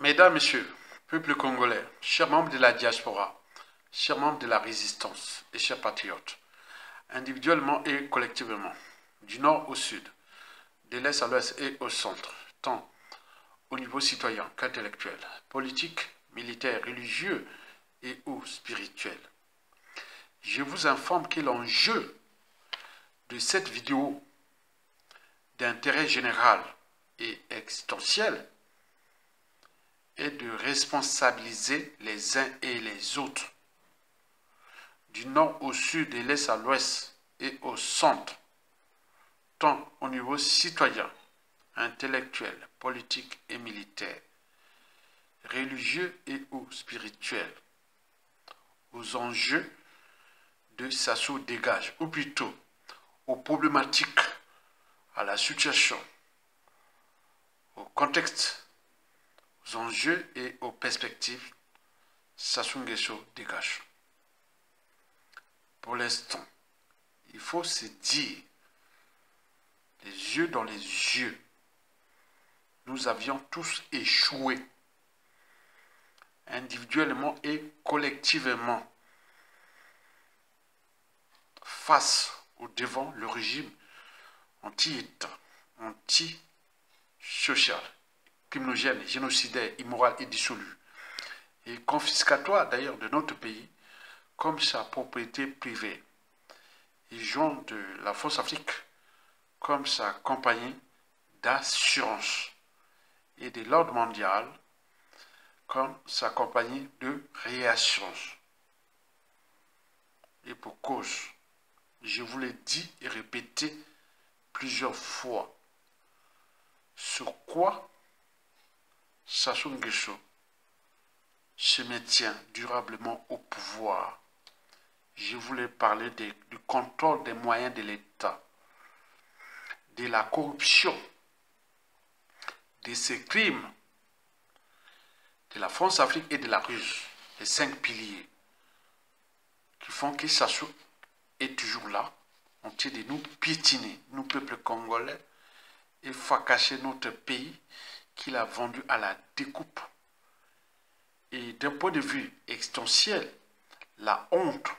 Mesdames, Messieurs, peuple congolais, chers membres de la diaspora, chers membres de la résistance et chers patriotes, individuellement et collectivement, du nord au sud, de l'est à l'ouest et au centre, tant au niveau citoyen qu'intellectuel, politique, militaire, religieux et ou spirituel. Je vous informe que l'enjeu de cette vidéo d'intérêt général et existentiel est de responsabiliser les uns et les autres, du nord au sud, de l'est à l'ouest et au centre, tant au niveau citoyen, intellectuel, politique et militaire, religieux et ou spirituel, aux enjeux de Sassou Dégage, ou plutôt aux problématiques, à la situation, au contexte, aux enjeux et aux perspectives, Sassou Nguesso dégage. Pour l'instant, il faut se dire, les yeux dans les yeux, nous avions tous échoué, individuellement et collectivement, face ou devant le régime anti-État, anti-social, criminogène, génocidaire, immoral et dissolu, et confiscatoire d'ailleurs de notre pays, comme sa propriété privée, et jouant de la Force Afrique comme sa compagnie d'assurance, et de l'ordre mondial comme sa compagnie de réassurance. Et pour cause, je vous l'ai dit et répété plusieurs fois, sur quoi Sassou Nguesso se maintient durablement au pouvoir. Je voulais parler du contrôle des moyens de l'État, de la corruption, de ces crimes, de la France-Afrique et de la Russie, les 5 piliers qui font que Sassou est toujours là, en train de nous piétiner, nous peuple congolais, et fracasser notre pays qu'il a vendu à la découpe. Et d'un point de vue existentiel, la honte,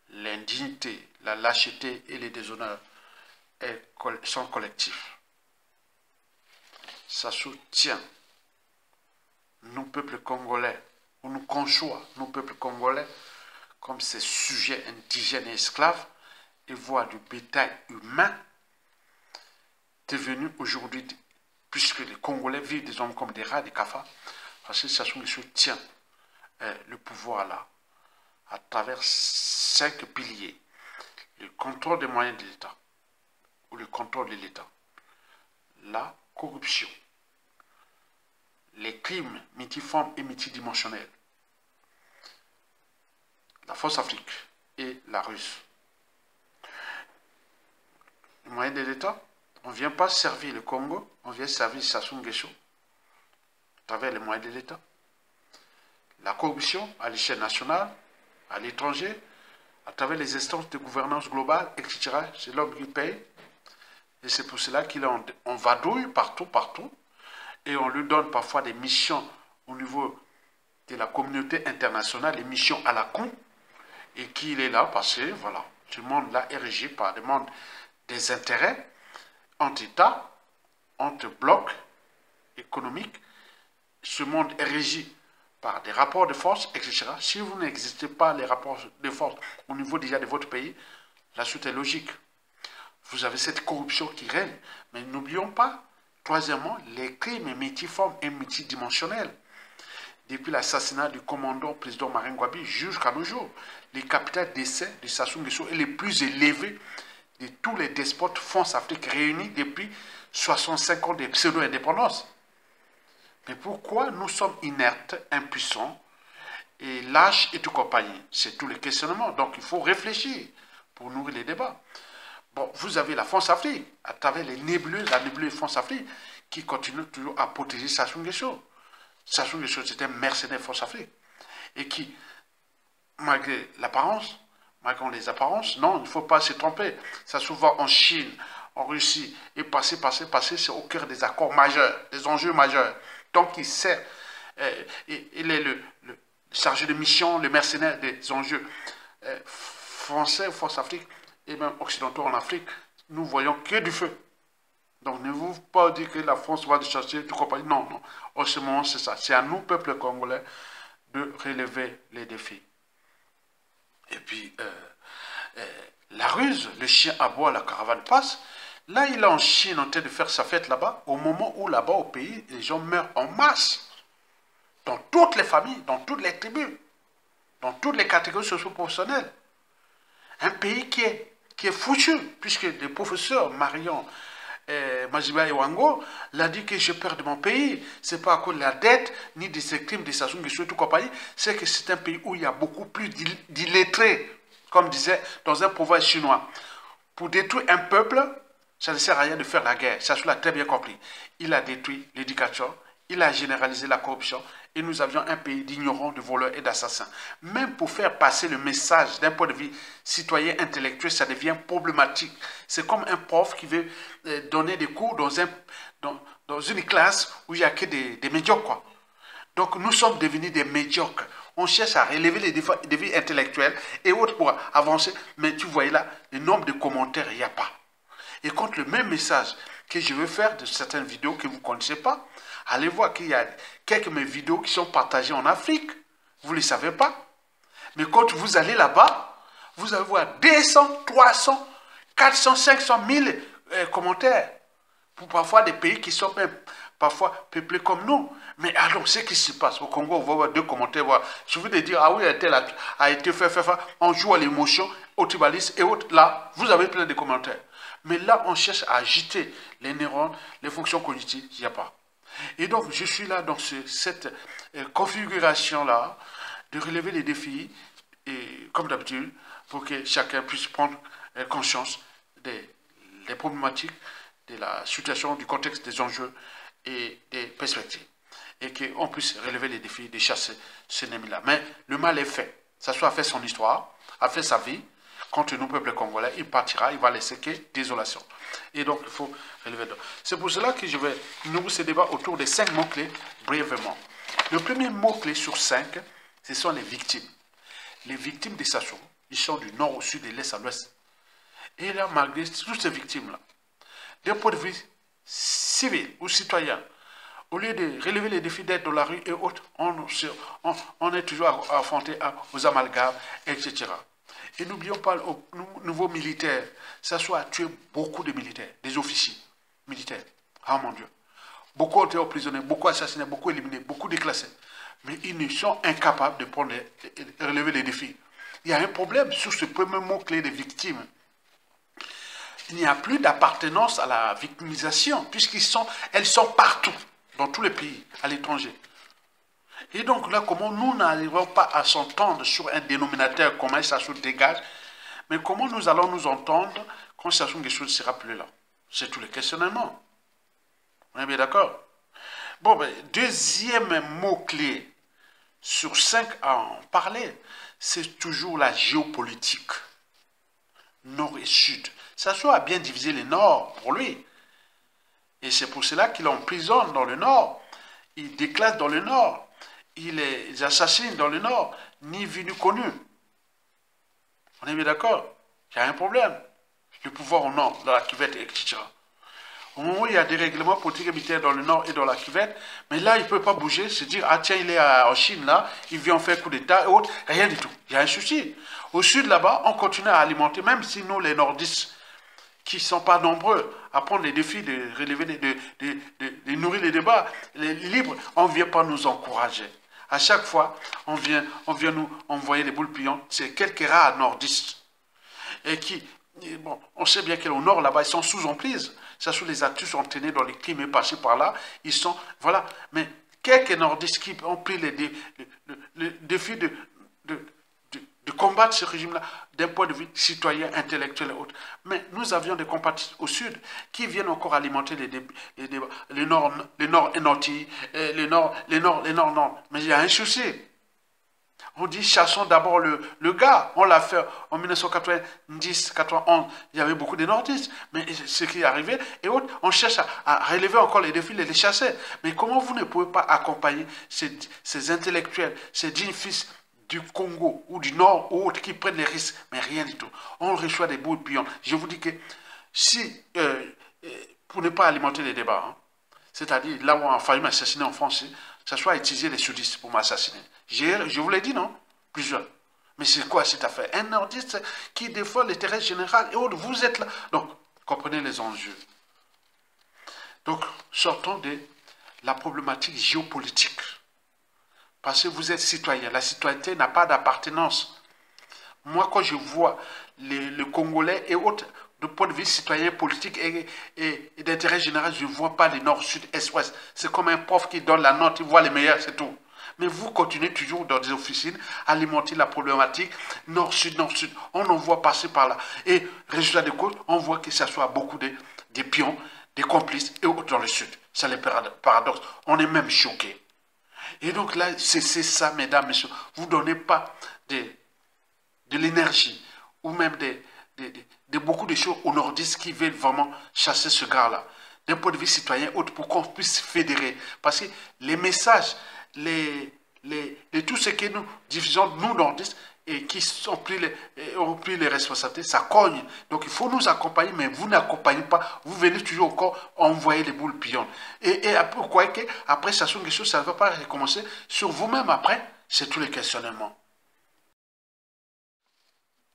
l'indignité, la lâcheté et les déshonneurs sont collectifs. Ça soutient nous, peuple congolais, ou nous conçoit, nous, peuple congolais, comme ces sujets indigènes et esclaves, et voient du bétail humain devenu aujourd'hui, puisque les Congolais vivent des hommes comme des rats, des cafards, parce que Sassou Nguesso tient le pouvoir là, à travers 5 piliers. Le contrôle des moyens de l'État, ou le contrôle de l'État, la corruption, les crimes multiformes et multidimensionnels, la Force Afrique et la Russie. Les moyens de l'État, on ne vient pas servir le Congo, on vient servir Sassou Nguesso, à travers les moyens de l'État. La corruption à l'échelle nationale, à l'étranger, à travers les instances de gouvernance globale, etc. C'est l'homme qui paye. Et c'est pour cela qu'on vadouille partout, et on lui donne parfois des missions au niveau de la communauté internationale, des missions à la con, et qu'il est là parce que, voilà, tout le monde là est régi par des intérêts entre États, entre blocs économiques. Ce monde est régi par des rapports de force, etc. Si vous n'existez pas les rapports de force au niveau déjà de votre pays, la suite est logique. Vous avez cette corruption qui règne. Mais n'oublions pas, troisièmement, les crimes multiformes et multidimensionnels. Depuis l'assassinat du commandant président Marine Ngouabi jusqu'à nos jours, les capitales d'essai de Sassou Nguesso est les plus élevés de tous les despotes France-Afrique réunis depuis 65 ans de pseudo-indépendance. Mais pourquoi nous sommes inertes, impuissants et lâches et tout compagnie? C'est tout le questionnement. Donc il faut réfléchir pour nourrir les débats. Bon, vous avez la France-Afrique, à travers la nébuleuse France-Afrique, qui continue toujours à protéger Sassou Nguesso. Sassou Nguesso, c'est un mercenaire France-Afrique. Et qui, malgré l'apparence, malgré les apparences, non, il ne faut pas se tromper. Ça souvent en Chine, en Russie, et passer, c'est au cœur des accords majeurs, des enjeux majeurs. Donc il sert il est le chargé de mission, le mercenaire des enjeux français, Force Afrique, et même occidentaux en Afrique. Nous voyons que du feu. Donc ne vous pas dire que la France va chercher du compagnie. Non, non. En ce moment, c'est ça. C'est à nous, peuple congolais, de relever les défis. Et puis, la ruse, le chien aboie, la caravane passe. Là, il est en Chine en train de faire sa fête là-bas, au moment où là-bas, au pays, les gens meurent en masse. Dans toutes les familles, dans toutes les tribus, dans toutes les catégories socio-professionnelles. Un pays qui est foutu, puisque le professeur Marion Majiba Ewango l'a dit que j'ai peur de mon pays. Ce n'est pas à cause de la dette, ni de ces crimes, de Sassou Nguesso et tout compagnie. C'est que c'est un pays où il y a beaucoup plus d'illettrés, comme disait dans un proverbe chinois. Pour détruire un peuple, ça ne sert à rien de faire la guerre. Sassou l'a très bien compris. Il a détruit l'éducation, il a généralisé la corruption, et nous avions un pays d'ignorants, de voleurs et d'assassins. Même pour faire passer le message d'un point de vue citoyen intellectuel, ça devient problématique. C'est comme un prof qui veut donner des cours dans une classe où il n'y a que des médiocres, quoi. Donc nous sommes devenus des médiocres. On cherche à relever les défis intellectuels et autres pour avancer. Mais tu vois là, le nombre de commentaires, il n'y a pas. Et contre le même message que je veux faire de certaines vidéos que vous ne connaissez pas, allez voir qu'il y a quelques de mes vidéos qui sont partagées en Afrique. Vous ne le savez pas. Mais quand vous allez là-bas, vous allez voir 200, 300, 400, 500 000 commentaires. Pour parfois des pays qui sont même parfois peuplés comme nous. Mais alors, ce qui se passe au Congo, on va voir 2 commentaires. Voilà. Je veux dire, ah oui, tel a été fait, on joue à l'émotion, au tribalisme et autres. Là, vous avez plein de commentaires. Mais là, on cherche à agiter les neurones, les fonctions cognitives, il n'y a pas. Et donc, je suis là dans cette configuration-là de relever les défis, et, comme d'habitude, pour que chacun puisse prendre conscience des problématiques, de la situation, du contexte, des enjeux et des perspectives. Et qu'on puisse relever les défis de chasser ce ennemi-là. Mais le mal est fait. Sassou a fait son histoire, a fait sa vie. Contre nous, peuple congolais, il partira, il va laisser que désolation. Et donc, il faut relever. C'est pour cela que je vais nourrir ce débat autour des 5 mots-clés, brièvement. Le premier mot-clé sur 5, ce sont les victimes. Les victimes de Sassou, ils sont du nord au sud, de l'est à l'ouest. Et là, malgré toutes ces victimes-là, d'un point de vue civil ou citoyen, au lieu de relever les défis d'être dans la rue et autres, on est toujours affronté aux amalgames, etc. Et n'oublions pas au niveau militaire, Sassou a tué beaucoup de militaires, des officiers militaires. Ah mon Dieu. Beaucoup ont été emprisonnés, beaucoup assassinés, beaucoup éliminés, beaucoup déclassés. Mais ils sont incapables de relever les défis. Il y a un problème sur ce premier mot-clé des victimes. Il n'y a plus d'appartenance à la victimisation, puisqu'elles sont partout, dans tous les pays, à l'étranger. Et donc là, comment nous n'arrivons pas à s'entendre sur un dénominateur commun, Sassou dégage, mais comment nous allons nous entendre quand Sassou Nguesso ne sera plus là? C'est tout le questionnement. On est bien d'accord? Bon, ben, deuxième mot-clé sur 5 à en parler, c'est toujours la géopolitique. Nord et sud. Sassou a bien divisé le nord pour lui. Et c'est pour cela qu'il emprisonne dans le nord. Il déclasse dans le nord. Il les assassine dans le nord, ni vu ni connu. On est bien d'accord? Il y a un problème. Le pouvoir au nord, dans la cuvette, etc. Au moment où il y a des règlements politiques et militaires dans le nord et dans la cuvette, mais là, il ne peut pas bouger, se dire, ah tiens, il est en Chine, là, il vient faire coup d'État et autres. Rien du tout. Il y a un souci. Au sud, là-bas, on continue à alimenter, même si nous, les nordistes, qui ne sont pas nombreux à prendre les défis de relever, de nourrir les débats, les libres, on ne vient pas nous encourager. À chaque fois, on vient nous envoyer des boules pillantes. C'est quelques rares nordistes. Et qui, bon, on sait bien qu'au nord, là-bas, ils sont sous emprise. Ça, sous les actus sont tenus dans les crimes et passés par là. Ils sont, voilà. Mais quelques nordistes qui ont pris le défi de combattre ce régime-là d'un point de vue citoyen, intellectuel et autres. Mais nous avions des compatriotes au sud qui viennent encore alimenter les débats. Le nord est nord, le nord. Mais il y a un souci. On dit chassons d'abord le gars. On l'a fait en 1990, 91. Il y avait beaucoup de nordistes. Mais ce qui est arrivé, et autres, on cherche à relever encore les défis et les chasser. Mais comment vous ne pouvez pas accompagner ces intellectuels, ces dignes fils du Congo ou du Nord ou autres qui prennent les risques? Mais rien du tout. On reçoit des bouts de pions. Je vous dis que si, pour ne pas alimenter les débats, hein, c'est-à-dire là où on a failli m'assassiner en France, ça soit utiliser les sudistes pour m'assassiner. Je vous l'ai dit, non? Plusieurs. Mais c'est quoi cette affaire? Un nordiste qui défend l'intérêt général et autres, vous êtes là. Donc, comprenez les enjeux. Donc, sortons de la problématique géopolitique. Parce que vous êtes citoyen. La citoyenneté n'a pas d'appartenance. Moi, quand je vois les Congolais et autres, de point de vue citoyen, politique et d'intérêt général, je ne vois pas les nord, sud, est, ouest. C'est comme un prof qui donne la note, il voit les meilleurs, c'est tout. Mais vous continuez toujours dans des officines à alimenter la problématique nord-sud, nord-sud. On en voit passer par là. Et résultat des courses, on voit que ça soit beaucoup des pions, des complices et autres dans le sud. C'est le paradoxe. On est même choqué. Et donc là, c'est ça, mesdames, messieurs. Vous ne donnez pas de l'énergie ou même de beaucoup de choses aux nordistes qui veulent vraiment chasser ce gars-là. D'un point de vue citoyen, autre pour qu'on puisse fédérer. Parce que les messages, tout ce que nous diffusons, nous nordistes, et qui ont pris les responsabilités, ça cogne. Donc il faut nous accompagner, mais vous n'accompagnez pas. Vous venez toujours encore envoyer les boules pions. Et après, vous croyez qu'après, ça sont des choses, ça ne va pas recommencer sur vous-même après. C'est tous les questionnements.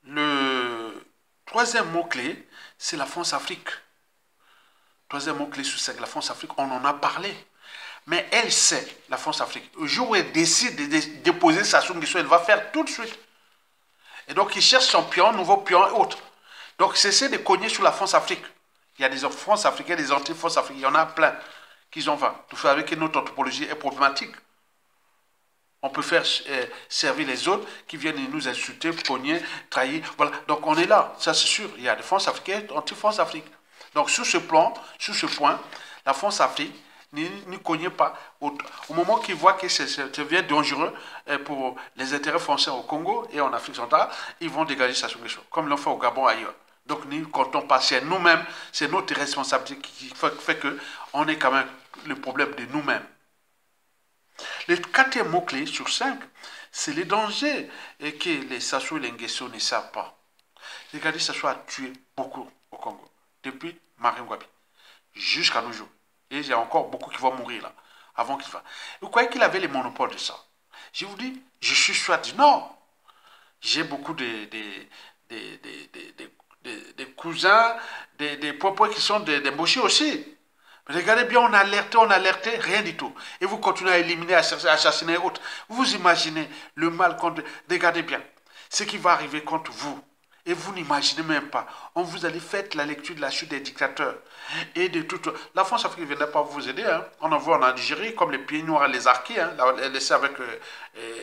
Le troisième mot-clé, c'est la France-Afrique. Troisième mot-clé sur la France-Afrique, on en a parlé. Mais elle sait, la France-Afrique, le jour où elle décide de déposer sa soumission, elle va faire tout de suite. Et donc, il cherche son pion, nouveau pion et autres. Donc, cessez de cogner sur la France-Afrique. Il y a des France africaines, des anti-France africaines, il y en a plein qui ont va. Tout fait avec notre anthropologie est problématique. On peut faire servir les autres qui viennent nous insulter, cogner, trahir. Voilà. Donc, on est là, ça c'est sûr. Il y a des France africaines, anti-France Afrique. Donc, sur ce plan, sur ce point, la France-Afrique ne cognez pas. Au moment qu'ils voient que ça devient dangereux pour les intérêts français au Congo et en Afrique centrale, ils vont dégager ça sur les choses, comme ils l'ont fait au Gabon ailleurs. Donc, nous ne comptons pas, c'est nous-mêmes, c'est notre responsabilité qui fait qu'on est quand même le problème de nous-mêmes. Le quatrième mot-clé sur 5, c'est les dangers et que les Sassou et les Nguesso ne savent pas. Regardez, Sassou a tué beaucoup au Congo, depuis Marine Ngouabi, jusqu'à nos jours. Et il y a encore beaucoup qui vont mourir là, avant qu'il fasse. Vous croyez qu'il avait le monopole de ça? Je vous dis, je suis soit non. J'ai beaucoup de cousins, des propos qui sont des mochis aussi. Mais regardez bien, on a alerté, rien du tout. Et vous continuez à éliminer, à assassiner et autres. Vous imaginez le mal contre... Regardez bien, ce qui va arriver contre vous. Et vous n'imaginez même pas. On vous allez faire la lecture de la chute des dictateurs. Et de tout. La France-Afrique ne viendra pas vous aider. Hein. On en voit en Algérie, comme les pieds noirs et les arqués. Hein, laissés avec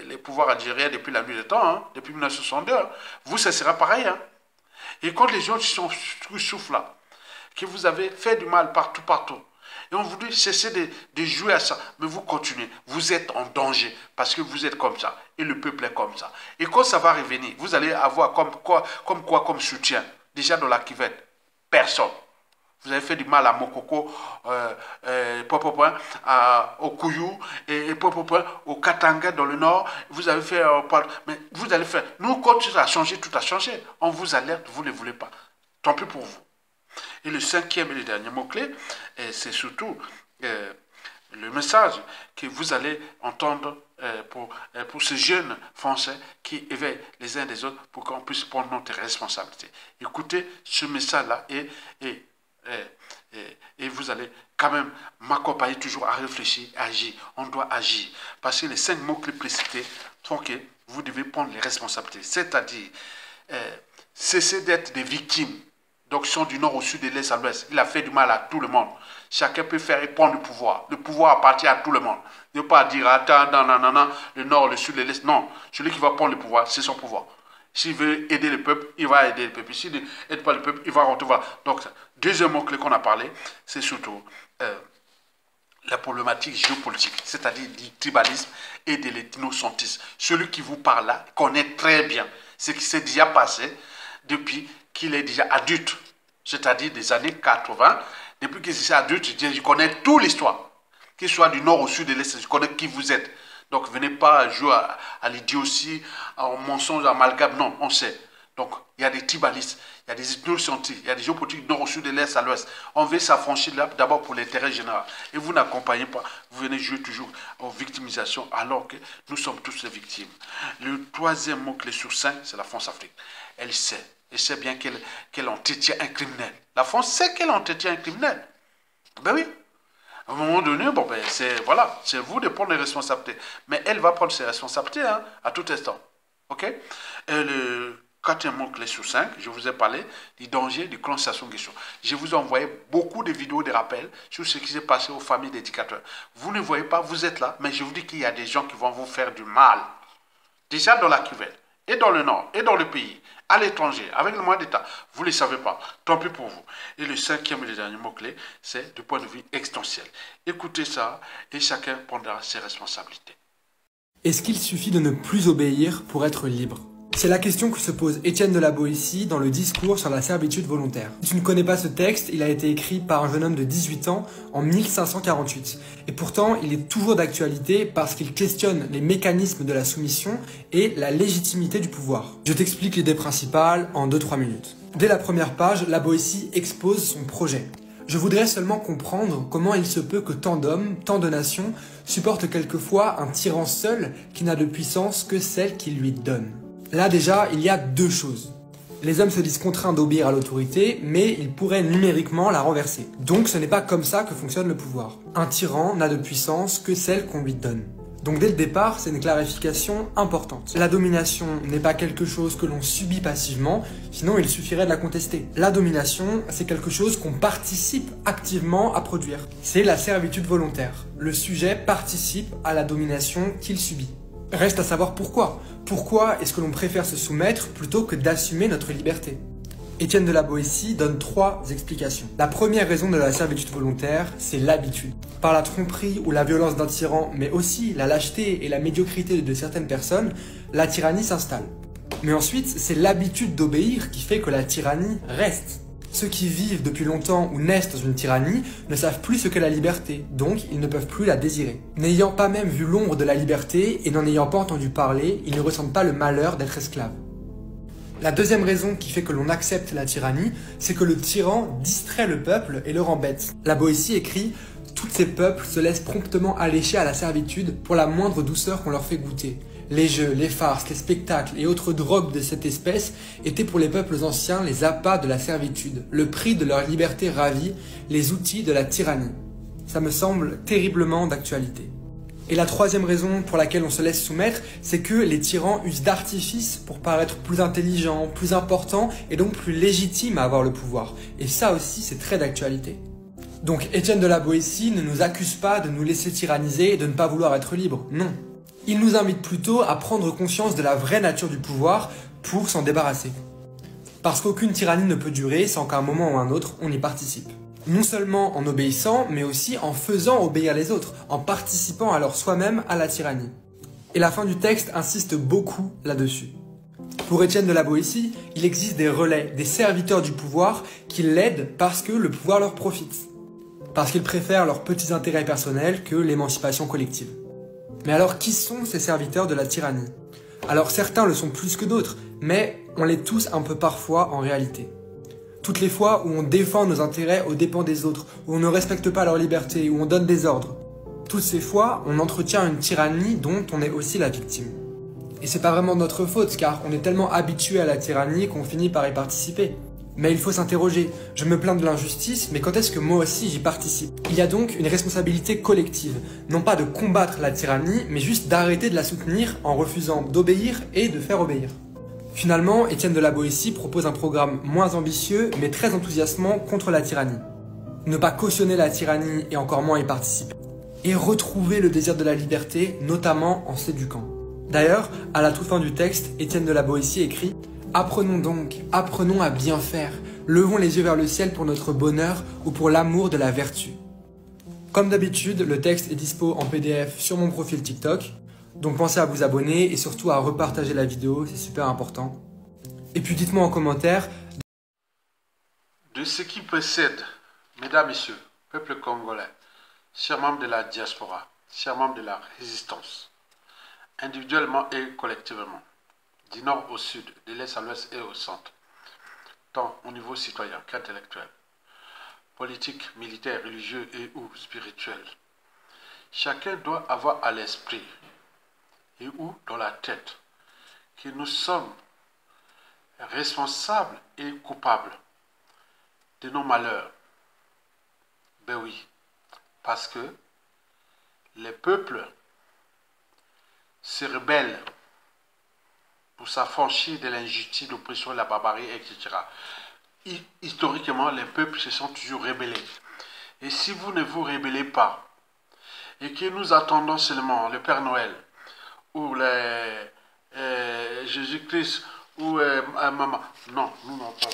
les pouvoirs algériens depuis la nuit des temps, hein, depuis 1962. Hein. Vous, ça sera pareil. Hein. Et quand les gens souffrent là, que vous avez fait du mal partout, et on vous dit, cessez de jouer à ça. Mais vous continuez. Vous êtes en danger parce que vous êtes comme ça. Et le peuple est comme ça. Et quand ça va revenir, vous allez avoir comme soutien. Déjà dans la cuvette. Personne. Vous avez fait du mal à Mokoko, au Kouyou, et au Katanga dans le nord. Vous avez fait... mais vous allez faire... Nous, quand tout a changé, tout a changé. On vous alerte, vous ne voulez pas. Tant pis pour vous. Et le cinquième et le dernier mot-clé, c'est surtout le message que vous allez entendre pour ces jeunes Français qui éveillent les uns des autres pour qu'on puisse prendre notre responsabilité. Écoutez ce message-là et vous allez quand même m'accompagner toujours à réfléchir, à agir. On doit agir. Parce que les 5 mots-clés précités font que vous devez prendre les responsabilités. C'est-à-dire, cesser d'être des victimes. Donc, ils sont du nord au sud, de l'est à l'ouest. Il a fait du mal à tout le monde. Chacun peut faire et prendre le pouvoir. Le pouvoir appartient à tout le monde. Ne pas dire, attends, non, le nord, le sud, l'est. Non, celui qui va prendre le pouvoir, c'est son pouvoir. S'il veut aider le peuple, il va aider le peuple. S'il n'aide pas le peuple, il va rentrer. Voilà. Donc, deuxième mot-clé qu'on a parlé, c'est surtout la problématique géopolitique, c'est-à-dire du tribalisme et de l'ethnocentrisme. Celui qui vous parle là connaît très bien ce qui s'est déjà passé depuis qu'il est déjà adulte, c'est-à-dire des années 80. Depuis qu'il est adulte, je connais toute l'histoire. Qu'il soit du nord au sud de l'est, je connais qui vous êtes. Donc, venez pas jouer à l'idiotie, au mensonge, à amalgame. Non, on sait. Donc, il y a des tribalistes, il y a des ethnocentristes, il y a des géopolitiques du nord au sud, de l'est à l'ouest. On veut s'affranchir là, d'abord pour l'intérêt général. Et vous n'accompagnez pas, vous venez jouer toujours aux victimisations, alors que nous sommes tous les victimes. Le troisième mot-clé sur 5, c'est la France-Afrique. Elle sait bien qu'elle entretient un criminel. La France sait qu'elle entretient un criminel. Ben oui. À un moment donné, bon, ben, c'est vous de prendre les responsabilités. Mais elle va prendre ses responsabilités à tout instant. OK? Et le quatrième mot-clé sur 5, je vous ai parlé du danger du clan Sassou Nguesso. Je vous ai envoyé beaucoup de vidéos de rappels sur ce qui s'est passé aux familles d'éducateurs. Vous ne voyez pas, vous êtes là, mais je vous dis qu'il y a des gens qui vont vous faire du mal. Déjà dans la cuvette, et dans le nord, et dans le pays, à l'étranger, avec le moyen d'État. Vous ne le savez pas. Tant pis pour vous. Et le cinquième et le dernier mot-clé, c'est du point de vue existentiel. Écoutez ça et chacun prendra ses responsabilités. Est-ce qu'il suffit de ne plus obéir pour être libre ? C'est la question que se pose Étienne de la Boétie dans le discours sur la servitude volontaire. Si tu ne connais pas ce texte, il a été écrit par un jeune homme de 18 ans en 1548. Et pourtant, il est toujours d'actualité parce qu'il questionne les mécanismes de la soumission et la légitimité du pouvoir. Je t'explique l'idée principale en 2-3 minutes. Dès la première page, la Boétie expose son projet. Je voudrais seulement comprendre comment il se peut que tant d'hommes, tant de nations, supportent quelquefois un tyran seul qui n'a de puissance que celle qu'il lui donne. Là déjà, il y a deux choses. Les hommes se disent contraints d'obéir à l'autorité, mais ils pourraient numériquement la renverser. Donc ce n'est pas comme ça que fonctionne le pouvoir. Un tyran n'a de puissance que celle qu'on lui donne. Donc dès le départ, c'est une clarification importante. La domination n'est pas quelque chose que l'on subit passivement, sinon il suffirait de la contester. La domination, c'est quelque chose qu'on participe activement à produire. C'est la servitude volontaire. Le sujet participe à la domination qu'il subit. Reste à savoir pourquoi. Pourquoi est-ce que l'on préfère se soumettre plutôt que d'assumer notre liberté ? Étienne de la Boétie donne 3 explications. La première raison de la servitude volontaire, c'est l'habitude. Par la tromperie ou la violence d'un tyran, mais aussi la lâcheté et la médiocrité de certaines personnes, la tyrannie s'installe. Mais ensuite, c'est l'habitude d'obéir qui fait que la tyrannie reste. Ceux qui vivent depuis longtemps ou naissent dans une tyrannie ne savent plus ce qu'est la liberté, donc ils ne peuvent plus la désirer. N'ayant pas même vu l'ombre de la liberté et n'en ayant pas entendu parler, ils ne ressentent pas le malheur d'être esclaves. La deuxième raison qui fait que l'on accepte la tyrannie, c'est que le tyran distrait le peuple et le rend bête. La Boétie écrit « Tous ces peuples se laissent promptement allécher à la servitude pour la moindre douceur qu'on leur fait goûter. Les jeux, les farces, les spectacles et autres drogues de cette espèce étaient pour les peuples anciens les appâts de la servitude, le prix de leur liberté ravie, les outils de la tyrannie. » Ça me semble terriblement d'actualité. Et la troisième raison pour laquelle on se laisse soumettre, c'est que les tyrans usent d'artifices pour paraître plus intelligents, plus importants et donc plus légitimes à avoir le pouvoir. Et ça aussi, c'est très d'actualité. Donc Étienne de la Boétie ne nous accuse pas de nous laisser tyranniser et de ne pas vouloir être libre, non. Il nous invite plutôt à prendre conscience de la vraie nature du pouvoir pour s'en débarrasser. Parce qu'aucune tyrannie ne peut durer sans qu'à un moment ou un autre, on y participe. Non seulement en obéissant, mais aussi en faisant obéir les autres, en participant alors soi-même à la tyrannie. Et la fin du texte insiste beaucoup là-dessus. Pour Étienne de la Boétie, il existe des relais, des serviteurs du pouvoir qui l'aident parce que le pouvoir leur profite. Parce qu'ils préfèrent leurs petits intérêts personnels que l'émancipation collective. Mais alors qui sont ces serviteurs de la tyrannie ? Alors certains le sont plus que d'autres, mais on l'est tous un peu parfois en réalité. Toutes les fois où on défend nos intérêts aux dépens des autres, où on ne respecte pas leur liberté, où on donne des ordres. Toutes ces fois, on entretient une tyrannie dont on est aussi la victime. Et c'est pas vraiment notre faute, car on est tellement habitué à la tyrannie qu'on finit par y participer. Mais il faut s'interroger, je me plains de l'injustice, mais quand est-ce que moi aussi j'y participe ? Il y a donc une responsabilité collective, non pas de combattre la tyrannie, mais juste d'arrêter de la soutenir en refusant d'obéir et de faire obéir. Finalement, Étienne de la Boétie propose un programme moins ambitieux, mais très enthousiasmant contre la tyrannie. Ne pas cautionner la tyrannie et encore moins y participer. Et retrouver le désir de la liberté, notamment en s'éduquant. D'ailleurs, à la toute fin du texte, Étienne de la Boétie écrit « Apprenons donc, apprenons à bien faire, levons les yeux vers le ciel pour notre bonheur ou pour l'amour de la vertu. » Comme d'habitude, le texte est dispo en PDF sur mon profil TikTok. Donc pensez à vous abonner et surtout à repartager la vidéo, c'est super important. Et puis dites-moi en commentaire. De ce qui précède, mesdames, messieurs, peuple congolais, chers membres de la diaspora, chers membres de la résistance, individuellement et collectivement, du nord au sud, de l'est à l'ouest et au centre, tant au niveau citoyen qu'intellectuel, politique, militaire, religieux et ou spirituel. Chacun doit avoir à l'esprit et ou dans la tête que nous sommes responsables et coupables de nos malheurs. Ben oui, parce que les peuples se rebellent pour s'affranchir de l'injustice, l'oppression, la barbarie, etc. Historiquement, les peuples se sont toujours rebellés. Et si vous ne vous rebellez pas, et que nous attendons seulement le Père Noël, ou Jésus-Christ, ou maman, non, nous n'en pas.